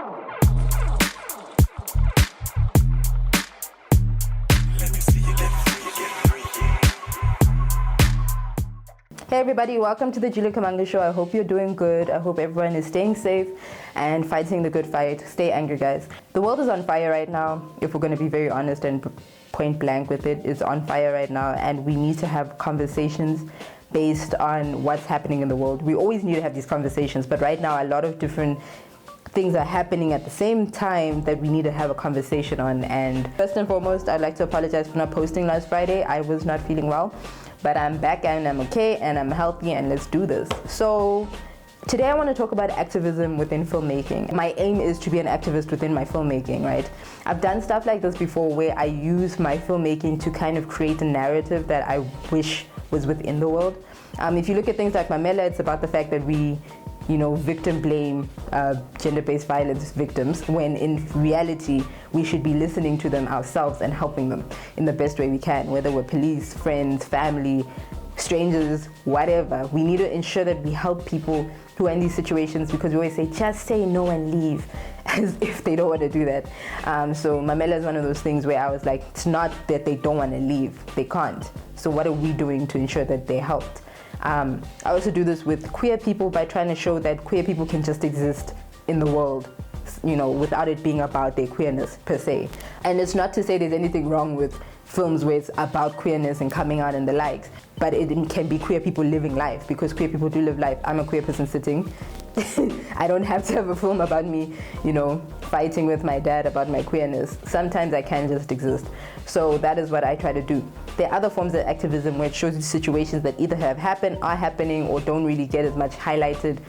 Hey everybody, welcome to the Julia Kamanga Show. I hope you're doing good. I hope everyone is staying safe and fighting the good fight. Stay angry, guys. The world is on fire right now, if we're going to be very honest and point blank with it. It's on fire right now, and we need to have conversations based on what's happening in the world. We always need to have these conversations, but right now a lot of different things are happening at the same time that we need to have a conversation on. And first and foremost, I'd like to apologize for not posting last Friday. I was not feeling well. But I'm back and I'm okay and I'm healthy, and let's do this. So today I want to talk about activism within filmmaking. My aim is to be an activist within my filmmaking, right? I've done stuff like this before where I use my filmmaking to kind of create a narrative that I wish was within the world. If you look at things like Mamela, it's about the fact that we victim blame gender-based violence victims, when in reality we should be listening to them ourselves and helping them in the best way we can, whether we're police, friends, family, strangers, whatever. We need to ensure that we help people who are in these situations, because we always say, just say no and leave, as if they don't want to do that. So Mamela is one of those things where I was like, it's not that they don't want to leave, they can't. So what are we doing to ensure that they're helped? I also do this with queer people by trying to show that queer people can just exist in the world, without it being about their queerness per se. And it's not to say there's anything wrong with films where it's about queerness and coming out and the likes, but it can be queer people living life, because queer people do live life. I'm a queer person sitting. I don't have to have a film about me, fighting with my dad about my queerness. Sometimes I can just exist. So that is what I try to do. There are other forms of activism where it shows you situations that either have happened, are happening, or don't really get as much highlighted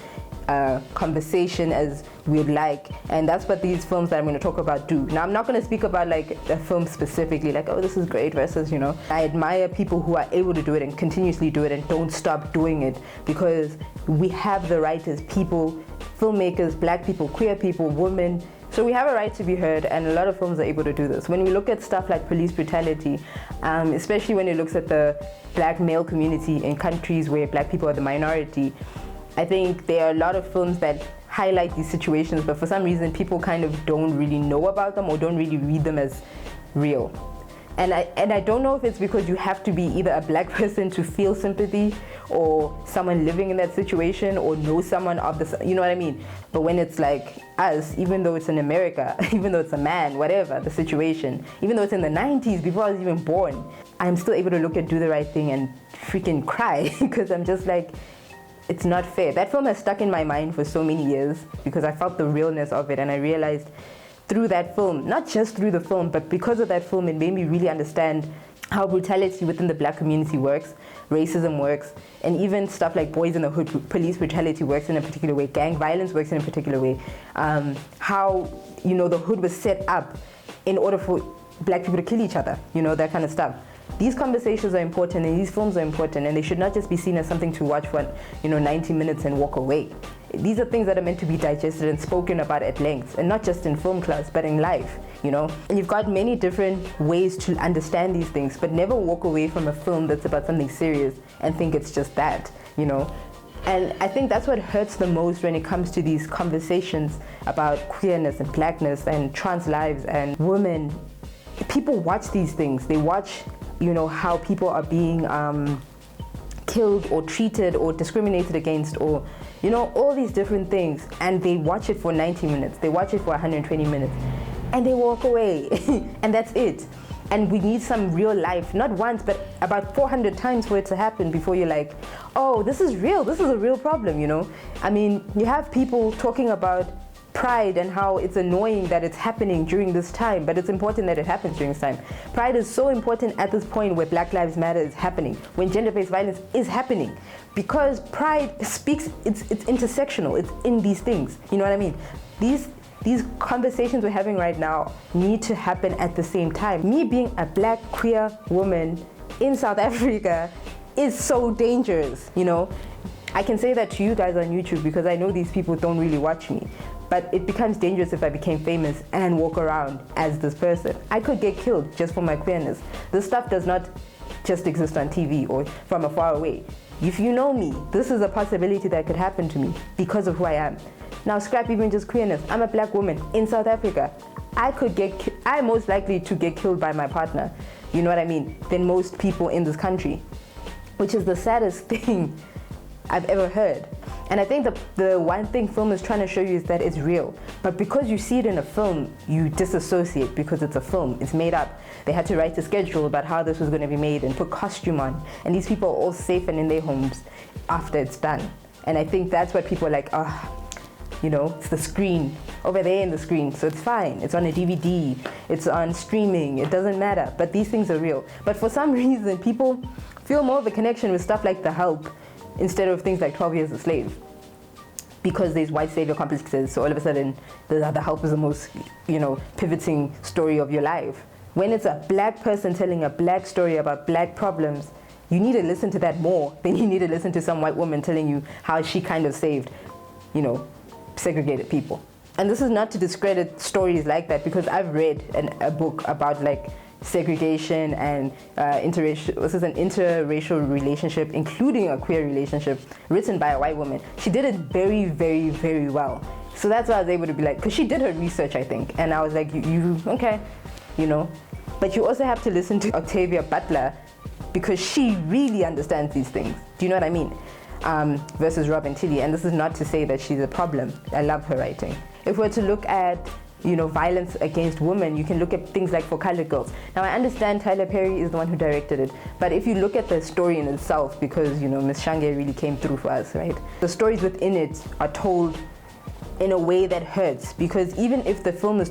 conversation as we'd like, and that's what these films that I'm going to talk about do. Now, I'm not going to speak about like a film specifically, like, oh, this is great versus, I admire people who are able to do it and continuously do it and don't stop doing it, because we have the right as people, filmmakers, black people, queer people, women. So we have a right to be heard, and a lot of films are able to do this. When we look at stuff like police brutality, especially when it looks at the black male community in countries where black people are the minority, I think there are a lot of films that highlight these situations, but for some reason people kind of don't really know about them or don't really read them as real. And I don't know if it's because you have to be either a black person to feel sympathy, or someone living in that situation, or know someone of the, you know what I mean? But when it's like us, even though it's in America, even though it's a man, whatever the situation, even though it's in the 90s, before I was even born, I'm still able to look at Do the Right Thing and freaking cry, because I'm just like, it's not fair. That film has stuck in my mind for so many years because I felt the realness of it, and I realized through that film, not just through the film, but because of that film, it made me really understand how brutality within the black community works, racism works, and even stuff like Boyz in the Hood, police brutality works in a particular way, gang violence works in a particular way, how, the hood was set up in order for black people to kill each other, that kind of stuff. These conversations are important, and these films are important, and they should not just be seen as something to watch for 90 minutes and walk away. These are things that are meant to be digested and spoken about at length, and not just in film class, but in life, And you've got many different ways to understand these things, but never walk away from a film that's about something serious and think it's just that, And I think that's what hurts the most when it comes to these conversations about queerness and blackness and trans lives and women. People watch these things. They watch how people are being killed or treated or discriminated against, or all these different things, and they watch it for 90 minutes, they watch it for 120 minutes, and they walk away. And that's it. And we need some real life, not once but about 400 times for it to happen before you're like, oh, this is real, this is a real problem. I mean, you have people talking about Pride and how it's annoying that it's happening during this time, but it's important that it happens during this time. Pride is so important at this point where Black Lives Matter is happening, when gender-based violence is happening, because Pride speaks, it's intersectional, it's in these things, you know what I mean? These conversations we're having right now need to happen at the same time. Me being a black queer woman in South Africa is so dangerous, I can say that to you guys on YouTube because I know these people don't really watch me. But it becomes dangerous if I became famous and walk around as this person. I could get killed just for my queerness. This stuff does not just exist on TV or from afar away. If you know me, this is a possibility that could happen to me because of who I am. Now scrap even just queerness. I'm a black woman in South Africa. I'm most likely to get killed by my partner, you know what I mean, than most people in this country, which is the saddest thing I've ever heard. And I think the one thing film is trying to show you is that it's real. But because you see it in a film, you disassociate because it's a film. It's made up. They had to write a schedule about how this was going to be made and put costume on. And these people are all safe and in their homes after it's done. And I think that's what people are like, it's the screen. Over there in the screen. So it's fine. It's on a DVD. It's on streaming. It doesn't matter. But these things are real. But for some reason, people feel more of a connection with stuff like The Help instead of things like 12 Years a Slave, because there's white savior complexes. So all of a sudden, the Help is the most, pivoting story of your life. When it's a black person telling a black story about black problems, you need to listen to that more than you need to listen to some white woman telling you how she kind of saved, segregated people. And this is not to discredit stories like that, because I've read a book about like segregation and interracial. This is an interracial relationship, including a queer relationship, written by a white woman. She did it very, very, very well. So that's why I was able to be like, because she did her research, I think, and I was like, okay, But you also have to listen to Octavia Butler, because she really understands these things. Do you know what I mean? Versus Robin Tilly. And this is not to say that she's a problem. I love her writing. If we're to look at, violence against women, you can look at things like For Colored Girls. Now, I understand Tyler Perry is the one who directed it, but if you look at the story in itself, because, Ms. Shange really came through for us, right? The stories within it are told in a way that hurts, because even if the film was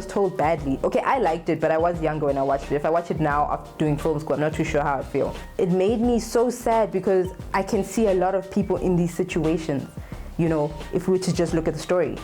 told badly, okay, I liked it, but I was younger when I watched it. If I watch it now after doing film school, I'm not too sure how I feel. It made me so sad, because I can see a lot of people in these situations, if we were to just look at the story.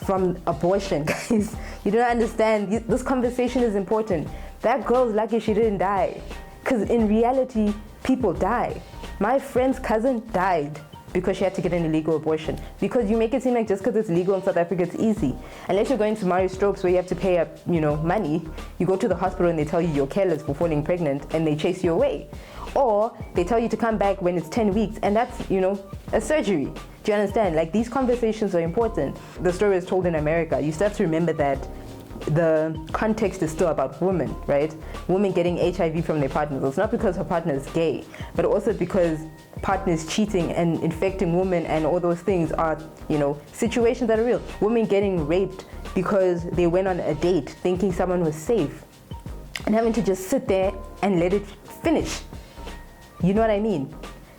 From abortion, guys, you don't understand. This conversation is important. That girl's lucky she didn't die, because in reality, people die. My friend's cousin died because she had to get an illegal abortion. Because you make it seem like just because it's legal in South Africa, it's easy. Unless you're going to Mario Stopes where you have to pay money, you go to the hospital and they tell you you're careless for falling pregnant and they chase you away. Or they tell you to come back when it's 10 weeks and that's, a surgery. Do you understand? Like, these conversations are important. The story is told in America. You still have to remember that the context is still about women, right? Women getting HIV from their partners. It's not because her partner is gay, but also because partners cheating and infecting women and all those things are, situations that are real. Women getting raped because they went on a date thinking someone was safe and having to just sit there and let it finish. You know what I mean?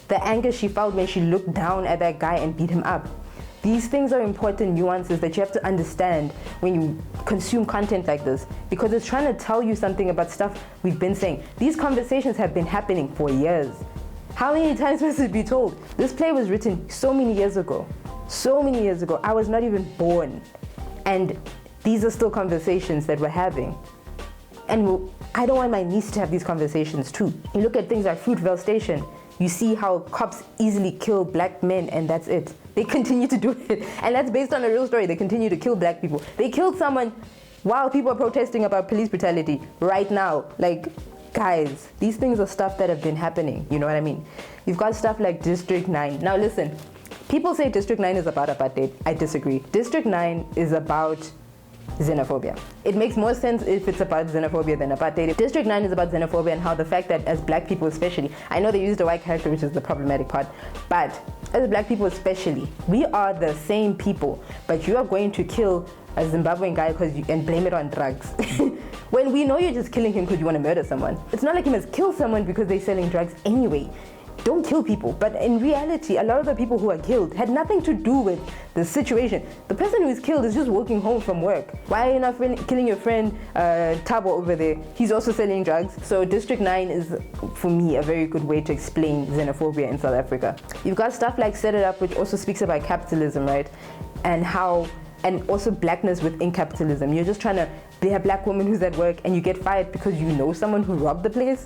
The anger she felt when she looked down at that guy and beat him up. These things are important nuances that you have to understand when you consume content like this, because it's trying to tell you something about stuff we've been saying. These conversations have been happening for years. How many times must it be told? This play was written so many years ago. So many years ago. I was not even born. And these are still conversations that we're having. And I don't want my niece to have these conversations too. You look at things like Fruitvale Station. You see how cops easily kill black men and that's it. They continue to do it. And that's based on a real story. They continue to kill black people. They killed someone while people are protesting about police brutality right now. Like, guys, these things are stuff that have been happening. You know what I mean? You've got stuff like District 9. Now listen, people say District 9 is about apartheid. I disagree. District 9 is about xenophobia. It makes more sense if it's about xenophobia than apartheid. District 9 is about xenophobia and how the fact that as black people especially, I know they used a white character, which is the problematic part, but as black people especially, we are the same people, but you are going to kill a Zimbabwean guy and blame it on drugs. When we know you're just killing him because you want to murder someone. It's not like you must kill someone because they're selling drugs anyway. Don't kill people. But in reality, a lot of the people who are killed had nothing to do with the situation. The person who is killed is just walking home from work. Why are you not killing your friend Tabo over there? He's also selling drugs. So District 9 is, for me, a very good way to explain xenophobia in South Africa. You've got stuff like Set It Up, which also speaks about capitalism, right? And also blackness within capitalism. You're just trying to be a black woman who's at work and you get fired because you know someone who robbed the place.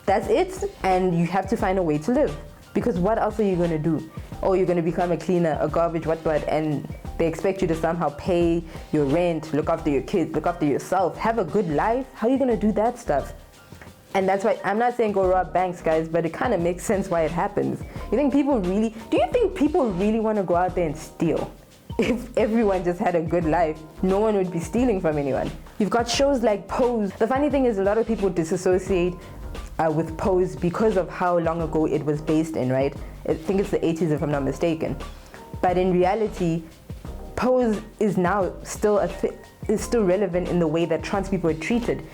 That's it, and you have to find a way to live. Because what else are you going to do? Oh, you're going to become a cleaner, a garbage, what, and they expect you to somehow pay your rent, look after your kids, look after yourself, have a good life. How are you going to do that stuff? And that's why I'm not saying go rob banks, guys, but it kind of makes sense why it happens. Do you think people really want to go out there and steal? If everyone just had a good life, no one would be stealing from anyone. You've got shows like Pose. The funny thing is a lot of people disassociate with Pose because of how long ago it was based in, right? I think it's the 80s if I'm not mistaken. But in reality, Pose is now still relevant in the way that trans people are treated.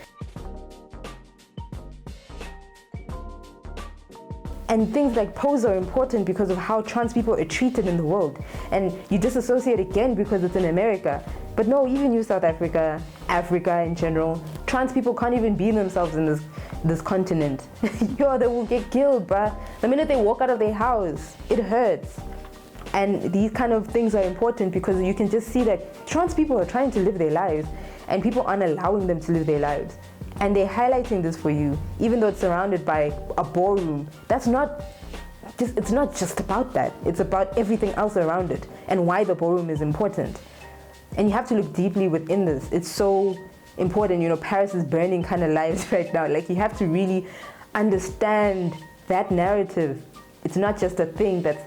And things like Pose are important because of how trans people are treated in the world. And you disassociate again because it's in America. But no, even you South Africa, Africa in general, trans people can't even be themselves in this continent. Yo, they will get killed, bruh. The minute they walk out of their house, it hurts. And these kind of things are important because you can just see that trans people are trying to live their lives and people aren't allowing them to live their lives. And they're highlighting this for you, even though it's surrounded by a ballroom. It's not just about that. It's about everything else around it and why the ballroom is important. And you have to look deeply within this. It's so important. You know, Paris is burning kind of lives right now. Like, you have to really understand that narrative. It's not just a thing that's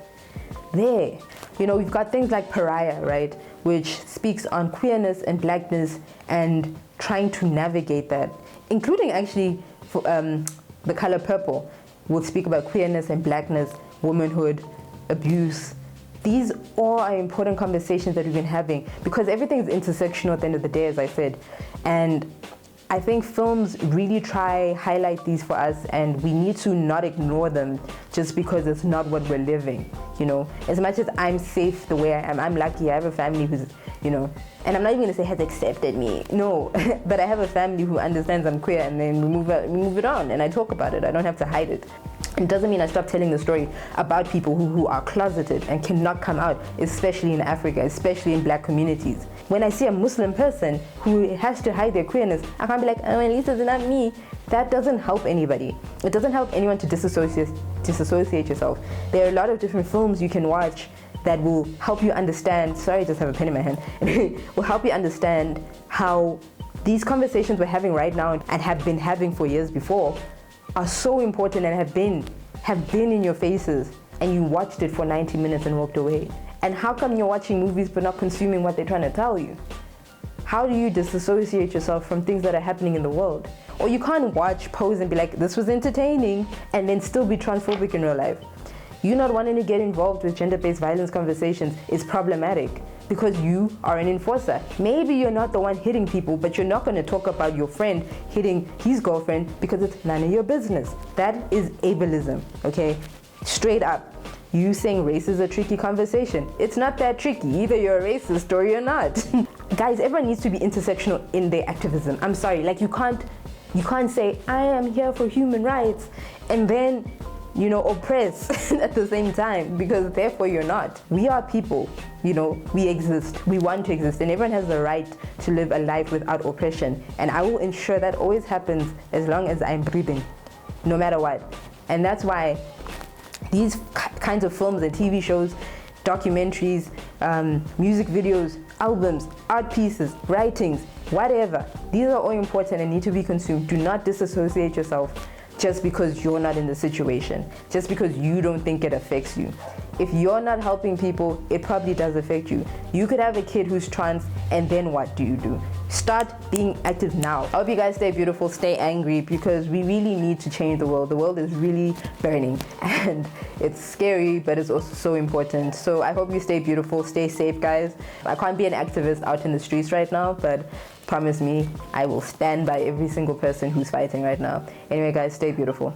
there. You know, we've got things like Pariah, right? Which speaks on queerness and blackness and trying to navigate that, including actually the color purple will speak about queerness and blackness, womanhood, abuse. These all are important conversations that we've been having because everything is intersectional at the end of the day, as I said. And I think films really try highlight these for us, and we need to not ignore them just because it's not what we're living. You know, as much as I'm safe the way I am, I'm lucky. I have a family who's, you know, and I'm not even gonna say has accepted me. No, but I have a family who understands I'm queer, and then we move it on, and I talk about it. I don't have to hide it. It doesn't mean I stop telling the story about people who are closeted and cannot come out, especially in Africa, especially in black communities. When I see a Muslim person who has to hide their queerness, I can't be like, oh, at least it's not me. That doesn't help anybody. It doesn't help anyone to disassociate yourself. There are a lot of different films you can watch that will help you understand, sorry, I just have a pen in my hand, will help you understand how these conversations we're having right now and have been having for years before are so important and have been in your faces, and you watched it for 90 minutes and walked away. And how come you're watching movies but not consuming what they're trying to tell you? How do you disassociate yourself from things that are happening in the world? Or you can't watch Pose and be like, this was entertaining, and then still be transphobic in real life. You not wanting to get involved with gender-based violence conversations is problematic because you are an enforcer. Maybe you're not the one hitting people, but you're not going to talk about your friend hitting his girlfriend because it's none of your business. That is ableism, okay? Straight up. You saying race is a tricky conversation. It's not that tricky. Either you're a racist or you're not. Guys, everyone needs to be intersectional in their activism. I'm sorry, like you can't say, I am here for human rights, and then, you know, oppress at the same time, because therefore you're not. We are people, you know, we exist, we want to exist, and everyone has the right to live a life without oppression. And I will ensure that always happens as long as I'm breathing, no matter what. And that's why these kinds of films and TV shows, documentaries, music videos, albums, art pieces, writings, whatever, these are all important and need to be consumed. Do not disassociate yourself just because you're not in the situation, just because you don't think it affects you. If you're not helping people, it probably does affect you. You could have a kid who's trans, and then what do you do? Start being active now. I hope you guys stay beautiful, stay angry, because we really need to change the world. The world is really burning, and it's scary, but it's also so important. So I hope you stay beautiful, stay safe, guys. I can't be an activist out in the streets right now, but promise me, I will stand by every single person who's fighting right now. Anyway, guys, stay beautiful.